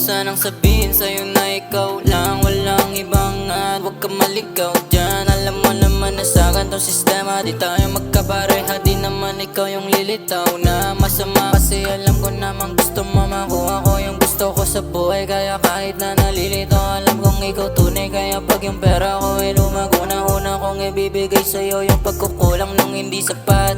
sanang sabihin sa'yo na ikaw lang, walang ibang at huwag ka maligaw dyan. Alam mo naman na sa ganitong sistema di tayo magkapareha, di naman ikaw yung lilitaw na masama. Kasi alam ko naman gusto mo makuha ko yung gusto ko sa buhay. Kaya kahit na nalilito alam kong ikaw tunay. Kaya pag yung pera ko ay lumago na una kong ibibigay sa'yo yung pagkukulang nung hindi sapat.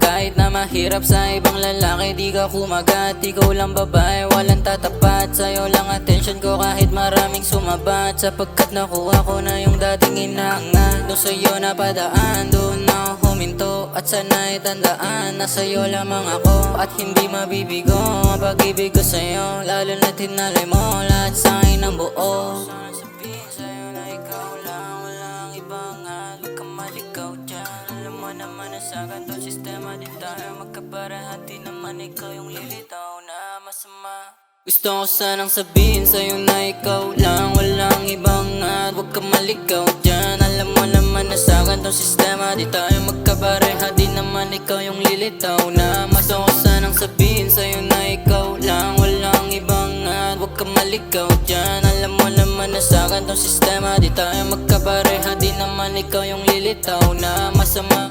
Kahit na mahirap sa ibang lalaki di ka kumagat. Ikaw lang babae walang tatapat, sa'yo lang attention ko kahit maraming sumabat. Sapagkat nakuha ko na yung dating inaangat. Doon sa'yo napadaan, doon na ako huminto. At sana'y tandaan na sa'yo lamang ako at hindi mabibigo ang pag-ibig ko sa'yo. Lalo na't hinalay mo lahat sa'kin ng buo. Sabihin sa'yo na ikaw lang, walang ibang at huwag kang maligaw dyan. Alam mo naman na sa ganitong sistema di tayo magkapareha, di naman ikaw yung lilitaw na masama. Gusto ko sanang sabihin sa'yo na ikaw lang, walang ibang at huwag kang maligaw dyan. Alam mo naman na sa ganitong sistema di tayo magkapareha, di naman ikaw yung lilitaw na mas. Gusto ko sanang sabihin sa'yo na ikaw lang, walang ibang at huwag kang maligaw dyan. Alam mo naman na sa ganitong sistema di tayo magkapareha, di naman ikaw yung lilitaw na masama.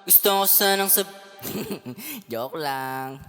Gusto ko sanang Joke lang.